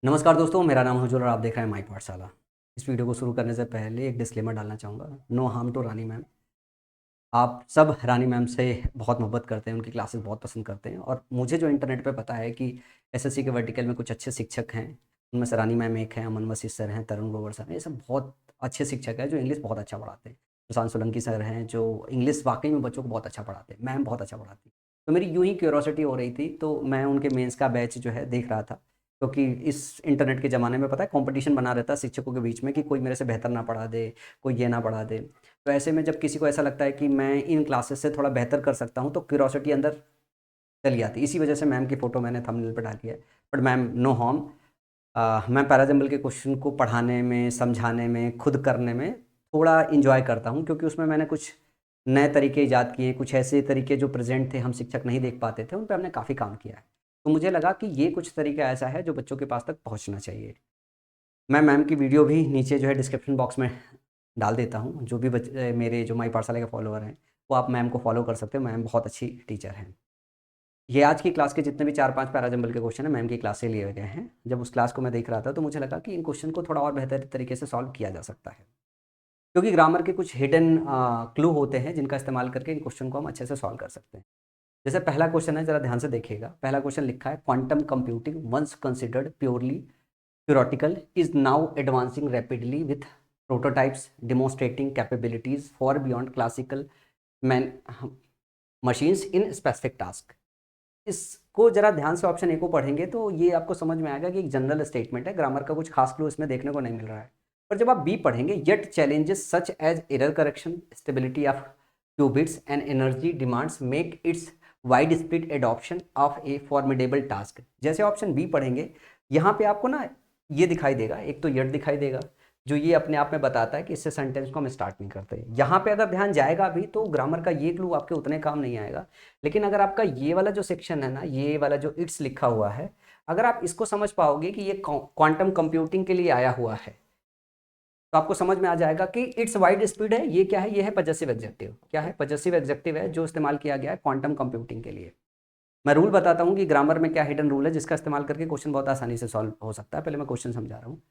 नमस्कार दोस्तों, मेरा नाम हुजूर और आप देख रहे हैं माई पाठशाला। इस वीडियो को शुरू करने से पहले एक डिस्क्लेमर डालना चाहूँगा। No harm to Rani ma'am. आप सब रानी मैम से बहुत मोहब्बत करते हैं, उनकी क्लासेस बहुत पसंद करते हैं और मुझे जो इंटरनेट पे पता है कि एसएससी के वर्टिकल में कुछ अच्छे शिक्षक हैं। उनमें से रानी मैम एक हैं, अमन वसीम सर हैं, तरुण ग्रोवर सर हैं। ये सब बहुत अच्छे शिक्षक हैं जो इंग्लिश बहुत अच्छा पढ़ाते हैं। प्रशांत सोलंकी सर हैं जो इंग्लिश वाकई में बच्चों को बहुत अच्छा पढ़ाते हैं। मैम बहुत अच्छा पढ़ाती हैं। तो मेरी यूँ ही क्यूरोसिटी हो रही थी, तो मैं उनके मेंस का बैच जो है देख रहा था, क्योंकि इस इंटरनेट के ज़माने में पता है कंपटीशन बना रहता है शिक्षकों के बीच में कि कोई मेरे से बेहतर ना पढ़ा दे, कोई ये ना पढ़ा दे। तो ऐसे में जब किसी को ऐसा लगता है कि मैं इन क्लासेस से थोड़ा बेहतर कर सकता हूँ, तो क्यूरोसिटी अंदर चली आती है। इसी वजह से मैम की फ़ोटो मैंने थंबनेल पे डाली है। But ma'am, no harm. मैं पैराजंबल के क्वेश्चन को पढ़ाने में, समझाने में, खुद करने में थोड़ा इंजॉय करता हूँ, क्योंकि उसमें मैंने कुछ नए तरीके ईजाद किए, कुछ ऐसे तरीके जो प्रेजेंट थे, हम शिक्षक नहीं देख पाते थे, उन पे हमने काफ़ी काम किया है। तो मुझे लगा कि ये कुछ तरीका ऐसा है जो बच्चों के पास तक पहुँचना चाहिए। मैं मैम की वीडियो भी नीचे जो है डिस्क्रिप्शन बॉक्स में डाल देता हूँ। जो भी मेरे जो माई पाठशाला के फॉलोअर हैं, वो आप मैम को फॉलो कर सकते हो। मैम बहुत अच्छी टीचर हैं। ये आज की क्लास के जितने भी 4-5 पैराजंबल के क्वेश्चन हैं, मैम की क्लास से लिए गए हैं। जब उस क्लास को मैं देख रहा था, तो मुझे लगा कि इन क्वेश्चन को थोड़ा और बेहतर तरीके से सॉल्व किया जा सकता है, क्योंकि ग्रामर के कुछ हिडन क्लू होते हैं जिनका इस्तेमाल करके इन क्वेश्चन को हम अच्छे से सॉल्व कर सकते हैं। जैसे पहला क्वेश्चन है, ज़रा ध्यान से देखिएगा। पहला क्वेश्चन लिखा है, quantum computing once considered purely theoretical is now advancing rapidly with prototypes demonstrating capabilities far beyond classical man machines in specific task। इसको जरा ध्यान से ऑप्शन ए को पढ़ेंगे तो ये आपको समझ में आएगा कि एक जनरल स्टेटमेंट है, ग्रामर का कुछ खास क्लू इसमें देखने को नहीं मिल रहा है। पर जब आप बी पढ़ेंगे, yet challenges such as error correction, stability of qubits and energy demands make its widespread adoption of a formidable task. जैसे ऑप्शन बी पढ़ेंगे, यहाँ पे आपको ना ये दिखाई देगा, एक तो येट दिखाई देगा जो ये अपने आप में बताता है कि इससे सेंटेंस को हम स्टार्ट नहीं करते। यहाँ पे अगर ध्यान जाएगा भी तो ग्रामर का ये क्लू आपके उतने काम नहीं आएगा। लेकिन अगर आपका ये वाला जो सेक्शन है ना, ये वाला जो इट्स लिखा हुआ है, अगर आप इसको समझ पाओगे कि ये क्वांटम कंप्यूटिंग के लिए आया हुआ है, तो आपको समझ में आ जाएगा कि इट्स वाइड स्पीड है। ये क्या है? ये है पजेसिव एग्जेक्टिव। क्या है? पजेसिव एग्जेक्टिव है जो इस्तेमाल किया गया है क्वांटम कंप्यूटिंग के लिए। मैं रूल बताता हूँ कि ग्रामर में क्या हिडन रूल है जिसका इस्तेमाल करके क्वेश्चन बहुत आसानी से सॉल्व हो सकता है। पहले मैं क्वेश्चन समझा रहा हूँ।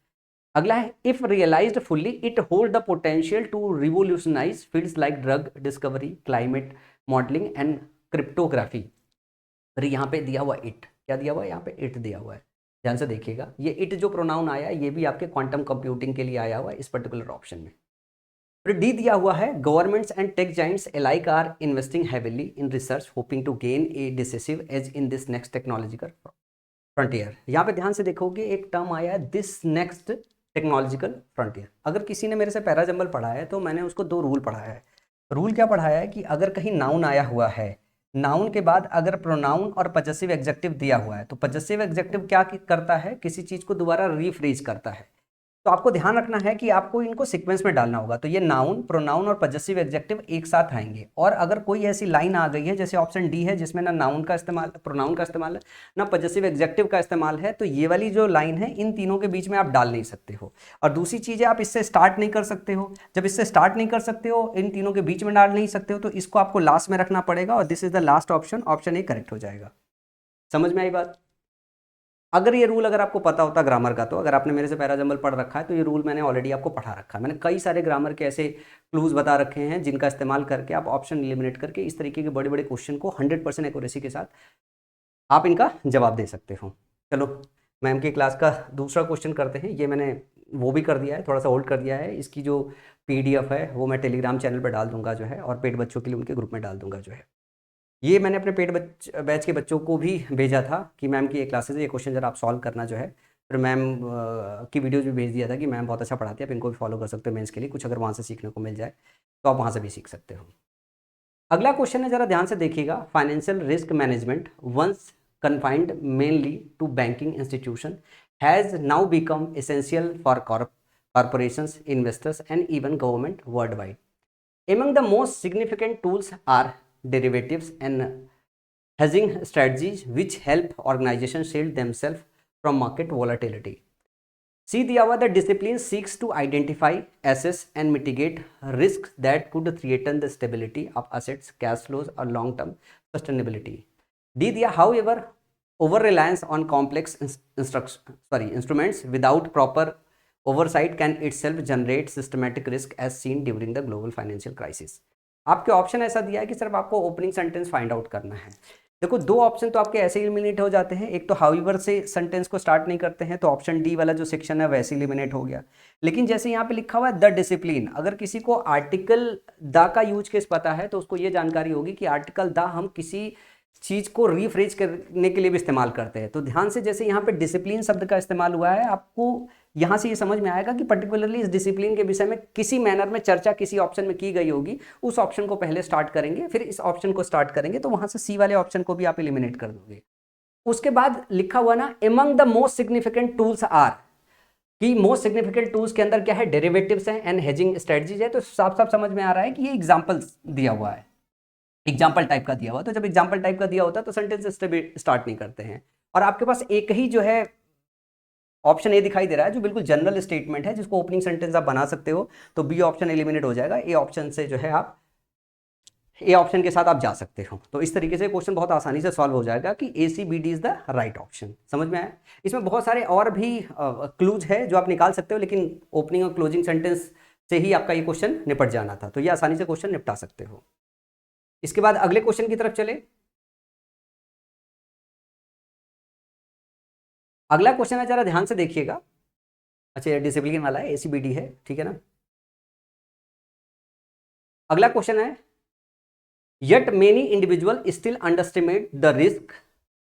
अगला है, if realised fully it hold the potential to revolutionise fields like drug discovery, climate modelling and cryptography. फिर यहाँ पे दिया हुआ इट, क्या दिया हुआ है? यहाँ पे इट दिया हुआ है। ध्यान से देखिएगा, ये इट जो प्रोनाउन आया है, ये भी आपके क्वांटम कंप्यूटिंग के लिए आया हुआ है इस पर्टिकुलर ऑप्शन में। फिर डी दिया हुआ है, governments and tech giants alike are investing heavily in research hoping to gain a decisive edge in this next technological frontier. यहाँ पे ध्यान से देखोगे, एक टर्म आया है दिस नेक्स्ट टेक्नोलॉजिकल फ्रंटियर। अगर किसी ने मेरे से पैराजंबल पढ़ा है तो मैंने उसको दो रूल पढ़ाया है। रूल क्या पढ़ाया है कि अगर कहीं नाउन आया हुआ है, नाउन के बाद अगर प्रोनाउन और पजेसिव एग्जेक्टिव दिया हुआ है, तो पजेसिव एग्जेक्टिव क्या करता है? किसी चीज को दोबारा रीफ्रेज करता है। तो आपको ध्यान रखना है कि आपको इनको सीक्वेंस में डालना होगा। तो ये नाउन, प्रोनाउन और पजेसिव एग्जेक्टिव एक साथ आएंगे। और अगर कोई ऐसी लाइन आ गई है जैसे ऑप्शन डी है, जिसमें ना नाउन का इस्तेमाल, प्रोनाउन का इस्तेमाल है, ना पजेसिव एग्जेक्टिव का इस्तेमाल है, तो ये वाली जो लाइन है, इन तीनों के बीच में आप डाल नहीं सकते हो। और दूसरी चीज है, आप इससे स्टार्ट नहीं कर सकते हो। जब इससे स्टार्ट नहीं कर सकते हो, इन तीनों के बीच में डाल नहीं सकते हो, तो इसको आपको लास्ट में रखना पड़ेगा और this is the last option. Option A correct हो जाएगा। समझ में आई बात? अगर ये रूल अगर आपको पता होता ग्रामर का, तो अगर आपने मेरे से पैराजंबल पढ़ रखा है, तो ये रूल मैंने ऑलरेडी आपको पढ़ा रखा है। मैंने कई सारे ग्रामर के ऐसे क्लूज बता रखे हैं जिनका इस्तेमाल करके आप ऑप्शन एलिमिनेट करके इस तरीके के बड़े बड़े क्वेश्चन को 100% एक्यूरेसी के साथ आप इनका जवाब दे सकते हो। चलो, मैम की क्लास का दूसरा क्वेश्चन करते हैं। ये मैंने वो भी कर दिया है, थोड़ा सा होल्ड कर दिया है। इसकी जो पीडीएफ है वो मैं टेलीग्राम चैनल पर डाल दूंगा जो है, और पेड बच्चों के लिए उनके ग्रुप में डाल दूंगा जो है। ये मैंने अपने पेड बैच के बच्चों को भी भेजा था कि मैम की ये क्लासेस है, ये क्वेश्चन जरा आप सॉल्व करना जो है। फिर मैम की वीडियोज भी भेज दिया था कि मैम बहुत अच्छा पढ़ाती है, आप इनको भी फॉलो कर सकते हो मेंस के लिए। कुछ अगर वहाँ से सीखने को मिल जाए तो आप वहाँ से भी सीख सकते हो। अगला क्वेश्चन है, जरा ध्यान से देखिएगा। Financial risk management once confined mainly to banking institution has now become essential for corporations, investors and even government world wide. Among the most significant tools are derivatives and hedging strategies which help organizations shield themselves from market volatility. See the hour the discipline seeks to identify, assess, and mitigate risks that could threaten the stability of assets, cash flows, or long-term sustainability. D दिया, however, over reliance on complex instruments without proper oversight can itself generate systematic risk as seen during the global financial crisis. आपके option ऐसा दिया है कि सिर्फ आपको opening sentence find out करना है। देखो दो ऑप्शन तो आपके ऐसे एलिमिनेट हो जाते हैं, एक तो हाउएवर से सेंटेंस को स्टार्ट नहीं करते हैं, तो ऑप्शन डी वाला जो सेक्शन है वैसे एलिमिनेट हो गया। लेकिन जैसे यहाँ पे लिखा हुआ है द डिसिप्लिन, अगर किसी को आर्टिकल द का यूज केस पता है तो उसको ये जानकारी होगी कि आर्टिकल द हम किसी चीज को रिफ्रेज करने के लिए भी इस्तेमाल करते हैं। तो ध्यान से जैसे यहाँ पे डिसिप्लिन शब्द का इस्तेमाल हुआ है, आपको यहाँ से ये समझ में आएगा कि पर्टिकुलरली इस डिसिप्लिन के विषय में किसी मैनर में चर्चा किसी ऑप्शन में की गई होगी, उस ऑप्शन को पहले स्टार्ट करेंगे, फिर इस ऑप्शन को स्टार्ट करेंगे, तो वहां से सी वाले ऑप्शन को भी आप एलिमिनेट कर दोगे। उसके बाद लिखा हुआ ना among the most significant tools are, कि मोस्ट सिग्निफिकेंट टूल्स के अंदर क्या है, डेरिवेटिव्स हैं एंड हेजिंग स्ट्रेटजीज है। तो साफ साफ समझ में आ रहा है कि ये एग्जाम्पल्स दिया हुआ है, एग्जाम्पल टाइप का दिया हुआ। तो जब एग्जाम्पल टाइप का दिया होता है तो सेंटेंस स्टार्ट नहीं करते हैं। और आपके पास एक ही जो है ऑप्शन ए दिखाई दे रहा है जो बिल्कुल जनरल स्टेटमेंट है, जिसको ओपनिंग सेंटेंस आप बना सकते हो, तो बी ऑप्शन एलिमिनेट हो जाएगा। ए ऑप्शन से जो है आप ए ऑप्शन के साथ आप जा सकते हो। तो इस तरीके से क्वेश्चन बहुत आसानी से सॉल्व हो जाएगा कि A C B D is the right option. समझ में आया? इसमें बहुत सारे और भी क्लूज है जो आप निकाल सकते हो, लेकिन ओपनिंग और क्लोजिंग सेंटेंस से ही आपका ये क्वेश्चन निपट जाना था, तो ये आसानी से क्वेश्चन निपटा सकते हो। इसके बाद अगले क्वेश्चन की तरफ चले। अगला क्वेश्चन है, जरा ध्यान से देखिएगा। अच्छा ये डिसिप्लिन वाला है, एसीबीडी है, ठीक है ना। अगला क्वेश्चन है, yet many individual still underestimate the risk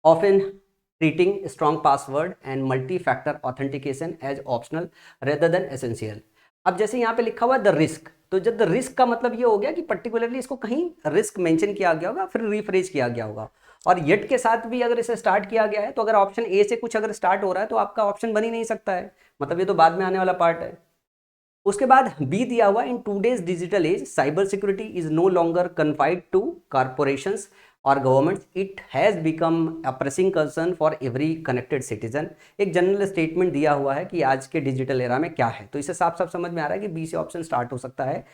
of in treating strong password and multi factor authentication as optional rather than essential. अब जैसे यहाँ पे लिखा हुआ है द रिस्क, तो जब द रिस्क का मतलब ये हो गया कि पर्टिकुलरली इसको कहीं रिस्क मेंशन किया गया होगा, फिर रिफ्रेज किया गया होगा। और येट के साथ भी अगर इसे स्टार्ट किया गया है, तो अगर ऑप्शन ए से कुछ अगर स्टार्ट हो रहा है तो आपका ऑप्शन बन ही नहीं सकता है, मतलब ये तो बाद में आने वाला पार्ट है। उसके बाद बी दिया हुआ, in today's digital age cyber security is no longer confined to corporations और governments, it has become a pressing concern for every connected citizen. एक जनरल स्टेटमेंट दिया हुआ है कि आज के डिजिटल एरा में क्या है, तो इसे साफ साफ समझ में आ रहा है कि बी से ऑप्शन स्टार्ट हो सकता है।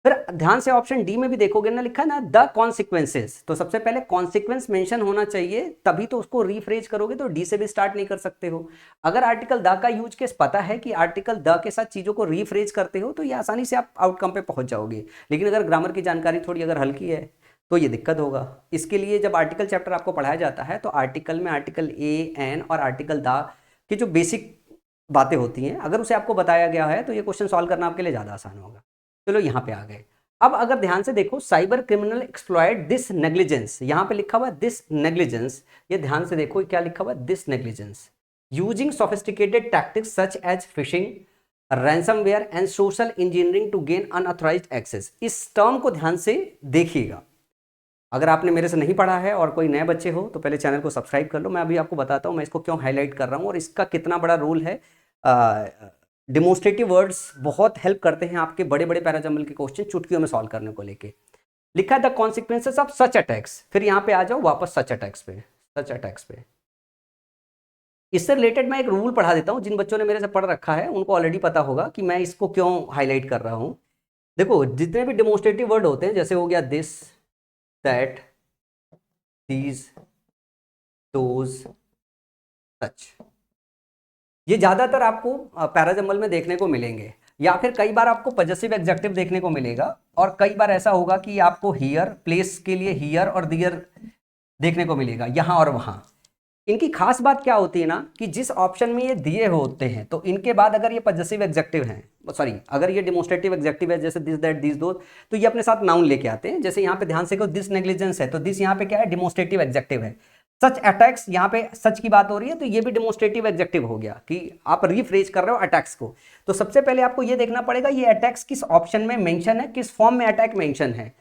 फिर ध्यान से ऑप्शन डी में भी देखोगे ना, लिखा है ना द कॉन्सिक्वेंसेस, तो सबसे पहले कॉन्सिक्वेंस मेंशन होना चाहिए, तभी तो उसको रिफ्रेज करोगे, तो डी से भी स्टार्ट नहीं कर सकते हो। अगर आर्टिकल द का यूज केस पता है कि आर्टिकल द के साथ चीजों को रिफ्रेज करते हो, तो ये आसानी से आप आउटकम पे पहुंच जाओगे। लेकिन अगर ग्रामर की जानकारी थोड़ी अगर हल्की है तो ये दिक्कत होगा। इसके लिए जब आर्टिकल चैप्टर आपको पढ़ाया जाता है, तो आर्टिकल में आर्टिकल ए एन और आर्टिकल द की जो बेसिक बातें होती हैं, अगर उसे आपको बताया गया है तो ये क्वेश्चन सॉल्व करना आपके लिए ज़्यादा आसान होगा। चलो यहाँ पे आ गए। अब अगर ध्यान से देखो, cyber criminal exploit this negligence, यहाँ पे लिखा हुआ है दिस नेग्लिजेंस, ये ध्यान से देखो क्या लिखा हुआ है, this negligence using sophisticated tactics such as phishing, ransomware and social engineering to gain unauthorised access. इस टर्म को ध्यान से देखिएगा। अगर आपने मेरे से नहीं पढ़ा है और कोई नए बच्चे हो तो पहले चैनल को सब्सक्राइब कर लो। मैं अभी आपको बताता हूँ मैं इसको क्यों हाईलाइट कर रहा हूँ और इसका कितना बड़ा रोल है। डेमोन्स्ट्रेटिव वर्ड्स बहुत हेल्प करते हैं आपके बड़े बड़े पैराजम्बल के क्वेश्चन चुटकियों में सॉल्व करने को लेके। लिखा है the consequences of such attacks, फिर यहाँ पे आ जाओ वापस सच अटैक्स पे, सच अटैक्स पे। इससे रिलेटेड मैं एक रूल पढ़ा देता हूँ, जिन बच्चों ने मेरे से पढ़ रखा है उनको ऑलरेडी पता होगा कि मैं इसको क्यों हाईलाइट कर रहा हूँ। देखो जितने भी डेमोन्स्ट्रेटिव वर्ड होते हैं, जैसे हो गया दिस, दैट, दीज, दोज, सच, ये ज्यादातर आपको पैराजम्बल में देखने को मिलेंगे, या फिर कई बार आपको पजेसिव एग्जेक्टिव देखने को मिलेगा, और कई बार ऐसा होगा कि आपको हियर, प्लेस के लिए हियर और दियर देखने को मिलेगा, यहाँ और वहाँ। इनकी खास बात क्या होती है ना, कि जिस ऑप्शन में ये दिए होते हैं तो इनके बाद अगर ये पजेसिव एग्जेक्टिव हैं, सॉरी अगर ये डेमोन्स्ट्रेटिव एग्जेक्टिव है जैसे दिस, दैट, दीज, दोज, तो ये अपने साथ नाउन लेके आते हैं। जैसे यहाँ पे ध्यान से देखो दिस नेग्लिजेंस है, तो दिस यहाँ पे क्या है, डेमोन्स्ट्रेटिव एग्जेक्टिव है। सच अटैक्स, यहाँ पे सच की बात हो रही है, तो ये भी डेमोन्स्ट्रेटिव एग्जेक्टिव हो गया कि आप रिफ्रेज कर रहे हो अटैक्स को। तो सबसे पहले आपको ये देखना पड़ेगा ये अटैक्स किस ऑप्शन में मेंशन है, किस फॉर्म में अटैक मेंशन है।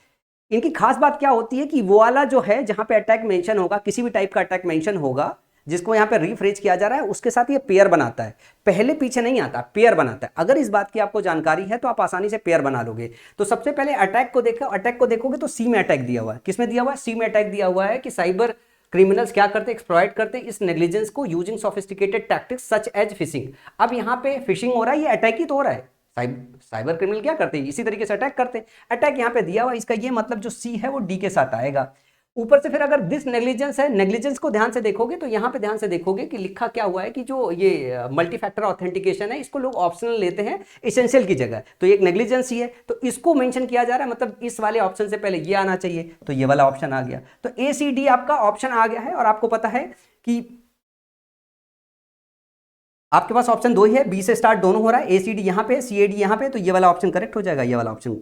इनकी खास बात क्या होती है कि वो वाला जो है जहां पे अटैक मेंशन होगा, किसी भी टाइप का अटैक मेंशन होगा जिसको यहाँ पे रिफ्रेज किया जा रहा है, उसके साथ ये पेयर बनाता है, पहले पीछे नहीं आता, पेयर बनाता है। अगर इस बात की आपको जानकारी है तो आप आसानी से पेयर बना लोगे। तो सबसे पहले अटैक को देखो, अटैक को देखोगे तो सी में अटैक दिया हुआ है। किसमें दिया हुआ है, सी में अटैक दिया हुआ है कि साइबर क्रिमिनल्स क्या करते हैं, एक्सप्लॉइट करते हैं इस नेग्लिजेंस को using sophisticated tactics such as phishing. अब यहाँ पे फिशिंग हो रहा है, ये अटैक ही तो हो रहा है। साइबर क्रिमिनल क्या करते हैं, इसी तरीके से अटैक करते हैं। अटैक यहाँ पे दिया हुआ, इसका ये मतलब जो सी है वो डी के साथ आएगा। ऊपर से फिर अगर दिस नेग्लिजेंस है, नेग्लिजेंस को ध्यान से देखोगे तो यहाँ पे ध्यान से देखोगे कि लिखा क्या हुआ है कि जो ये मल्टी फैक्टर ऑथेंटिकेशन है इसको लोग ऑप्शनल लेते हैं एसेंशियल की जगह, तो ये एक नेग्लिजेंस ही है, तो इसको मेंशन किया जा रहा है, मतलब इस वाले ऑप्शन से पहले ये आना चाहिए, तो ये वाला ऑप्शन आ गया, तो ACD आपका ऑप्शन आ गया है। और आपको पता है कि आपके पास ऑप्शन दो ही है, बी से स्टार्ट दोनों हो रहा है, ACD यहाँ पे, CAD यहाँ पे, तो ये वाला ऑप्शन करेक्ट हो जाएगा, ये वाला ऑप्शन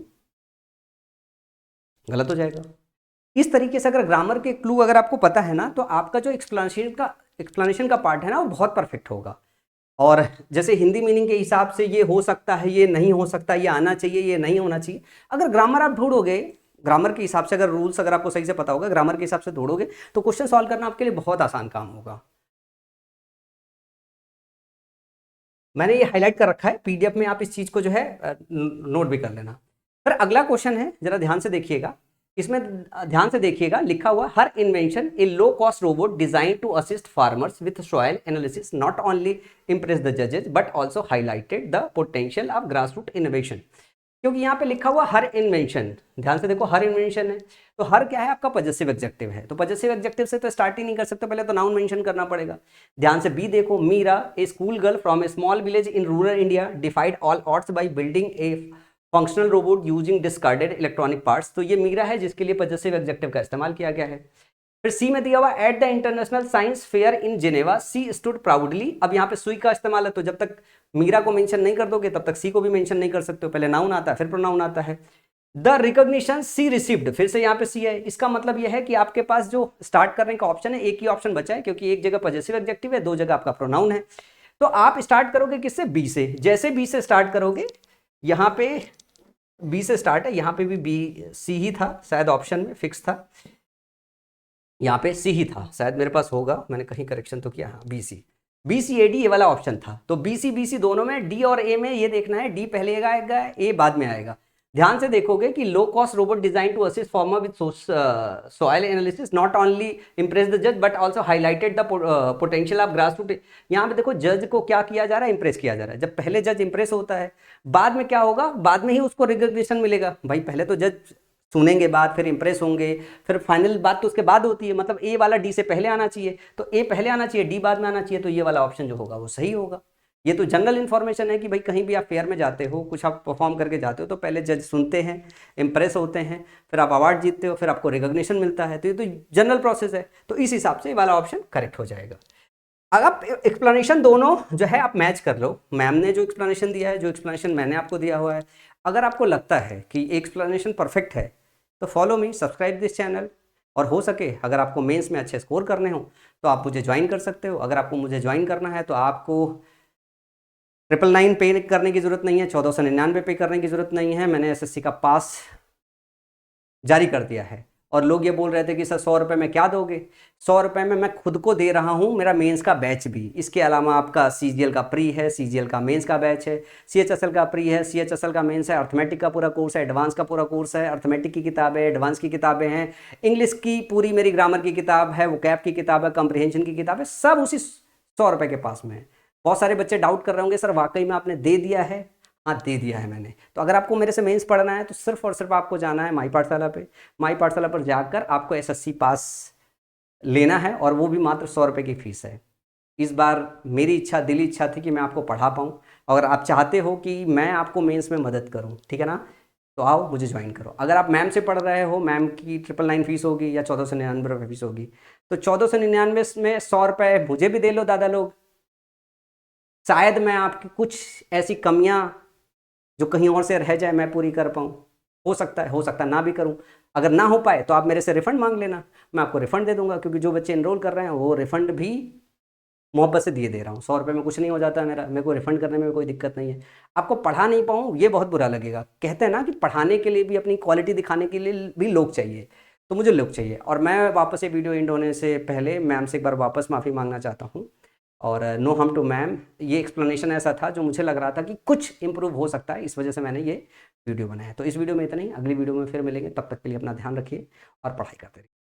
गलत हो जाएगा। इस तरीके से अगर ग्रामर के क्लू अगर आपको पता है ना, तो आपका जो एक्सप्लेनेशन का पार्ट है ना, वो बहुत परफेक्ट होगा। और जैसे हिंदी मीनिंग के हिसाब से ये हो सकता है, ये नहीं हो सकता, ये आना चाहिए, ये नहीं होना चाहिए, अगर ग्रामर आप ढूंढोगे, ग्रामर के हिसाब से अगर रूल्स अगर आपको सही से पता होगा, ग्रामर के हिसाब से ढूंढोगे, तो क्वेश्चन सॉल्व करना आपके लिए बहुत आसान काम होगा। मैंने ये हाईलाइट कर रखा है PDF में, आप इस चीज को जो है नोट भी कर लेना। फिर अगला क्वेश्चन है, जरा ध्यान से देखिएगा, इसमें ध्यान से देखिएगा, लिखा हुआ her invention a low cost robot design to assist farmers with soil analysis not only impress the जजेस but also highlighted the potential of grassroot innovation. क्योंकि यहाँ पे लिखा हुआ हर इन्वेंशन, ध्यान से देखो, हर इन्वेंशन है, तो हर क्या है आपका पजेसिव एग्जेक्टिव है, तो पजेसिव एग्जेक्टिव से तो स्टार्ट ही नहीं कर सकते, पहले तो नाउन मेंशन करना पड़ेगा। ध्यान से बी देखो, Meera a school girl from a small village in rural India defied all odds by building a functional robot using discarded electronic parts, तो ये मीरा है जिसके लिए पजेसिव एग्जेक्टिव का इस्तेमाल किया गया है। फिर सी में दिया हुआ at the international science fair in Geneva C stood proudly, अब यहाँ पे सुई का इस्तेमाल है, तो जब तक मीरा को मेंशन नहीं कर दोगे तब तक सी को भी मेंशन नहीं कर सकते हो, पहले नाउन आता है फिर प्रोनाउन आता है। द रिकॉग्निशन सी रिसीव्ड, फिर से यहाँ पे सी है, इसका मतलब यह है कि आपके पास जो स्टार्ट करने का ऑप्शन है, एक ही ऑप्शन बचा है, क्योंकि एक जगह पजेसिव एग्जेक्टिव है, दो जगह आपका प्रोनाउन है, तो आप स्टार्ट करोगे किससे, बी से। जैसे बी से स्टार्ट करोगे, यहाँ पे बी से स्टार्ट है, यहाँ पे भी बी सी ही था शायद, ऑप्शन में फिक्स था, यहाँ पे सी ही था शायद, मेरे पास होगा, मैंने कहीं करेक्शन तो किया, हाँ BCAD ये वाला ऑप्शन था, तो BC दोनों में, डी और ए में ये देखना है, डी पहले आएगा, ए बाद में आएगा। ध्यान से देखोगे कि low cost robot design to assist farmer with soil analysis not only impress the जज but also highlighted the potential of grass root. यहाँ पे देखो जज को क्या किया जा रहा है, इंप्रेस किया जा रहा है। जब पहले जज इंप्रेस होता है, बाद में क्या होगा, बाद में ही उसको रिकॉग्निशन मिलेगा। भाई पहले तो जज सुनेंगे, बाद फिर इंप्रेस होंगे, फिर फाइनल बात तो उसके बाद होती है, मतलब ए वाला डी से पहले आना चाहिए, तो ए पहले आना चाहिए, डी बाद में आना चाहिए, तो ये वाला ऑप्शन जो होगा वो सही होगा। ये तो जनरल इन्फॉर्मेशन है कि भाई कहीं भी आप फेयर में जाते हो, कुछ आप परफॉर्म करके जाते हो, तो पहले जज सुनते हैं, इंप्रेस होते हैं, फिर आप अवार्ड जीतते हो, फिर आपको रिकॉग्निशन मिलता है, तो ये तो जनरल प्रोसेस है, तो इस हिसाब से ये वाला ऑप्शन करेक्ट हो जाएगा। अगर एक्सप्लेनेशन दोनों जो है आप मैच कर लो, मैम ने जो एक्सप्लेनेशन दिया है, जो एक्सप्लेनेशन मैंने आपको दिया हुआ है, अगर आपको लगता है कि एक्सप्लेनेशन परफेक्ट है तो follow me, subscribe this channel, और हो सके अगर आपको मेंस में अच्छे स्कोर करने हो तो आप मुझे ज्वाइन कर सकते हो। अगर आपको मुझे ज्वाइन करना है तो आपको 999 पे करने की ज़रूरत नहीं है, 1499 पे करने की ज़रूरत नहीं है, मैंने SSC का पास जारी कर दिया है। और लोग ये बोल रहे थे कि सर 100 रुपये में क्या दोगे, 100 रुपये में मैं खुद को दे रहा हूँ, मेरा मेंस का बैच भी, इसके अलावा आपका CGL का प्री है, CGL का मेंस का बैच है, CHSL का प्री है, CHSL का मेंस है, अर्थमेटिक का पूरा कोर्स है, एडवांस का पूरा कोर्स है, अर्थमेटिक की किताबें, एडवांस की किताबें हैं, इंग्लिश की पूरी मेरी ग्रामर की किताब है, वोकैब की किताब है, कंप्रिहेंशन की किताब है, सब उसी 100 रुपये के पास में है। बहुत सारे बच्चे डाउट कर रहे होंगे सर वाकई में आपने दे दिया है, हाँ दे दिया है मैंने। तो अगर आपको मेरे से मेंस पढ़ना है तो सिर्फ और सिर्फ आपको जाना है माई पाठशाला पे, माई पाठशाला पर जाकर आपको SSC पास लेना है, और वो भी मात्र 100 रुपये की फीस है। इस बार मेरी इच्छा, दिली इच्छा थी कि मैं आपको पढ़ा पाऊँ, अगर आप चाहते हो कि मैं आपको मेंस में मदद करूँ, ठीक है ना, तो आओ मुझे ज्वाइन करो। अगर आप मैम से पढ़ रहे हो, मैम की 999 फीस होगी या 1499 रुपये फीस होगी, तो 1499 में 100 रुपये मुझे भी दे लो दादा लोग, शायद मैं आपकी कुछ ऐसी कमियां जो कहीं और से रह जाए मैं पूरी कर पाऊँ, हो सकता है ना भी करूँ। अगर ना हो पाए तो आप मेरे से रिफंड मांग लेना, मैं आपको रिफंड दे दूंगा, क्योंकि जो बच्चे इनरोल कर रहे हैं वो रिफंड भी मोहब्बत से दिए दे रहा हूँ। 100 रुपये में कुछ नहीं हो जाता है मेरे को रिफंड करने में कोई दिक्कत नहीं है। आपको पढ़ा नहीं पाऊँ ये बहुत बुरा लगेगा। कहते हैं ना कि पढ़ाने के लिए भी, अपनी क्वालिटी दिखाने के लिए भी लोग चाहिए, तो मुझे लोग चाहिए। और मैं वापस ये वीडियो एंड होने से पहले मैम से एक बार वापस माफ़ी मांगना चाहता हूँ, और नो हार्म टू मैम, ये एक्सप्लेनेशन ऐसा था जो मुझे लग रहा था कि कुछ इंप्रूव हो सकता है, इस वजह से मैंने ये वीडियो बनाया। तो इस वीडियो में इतना ही, अगली वीडियो में फिर मिलेंगे, तब तक के लिए अपना ध्यान रखिए और पढ़ाई करते रहिए।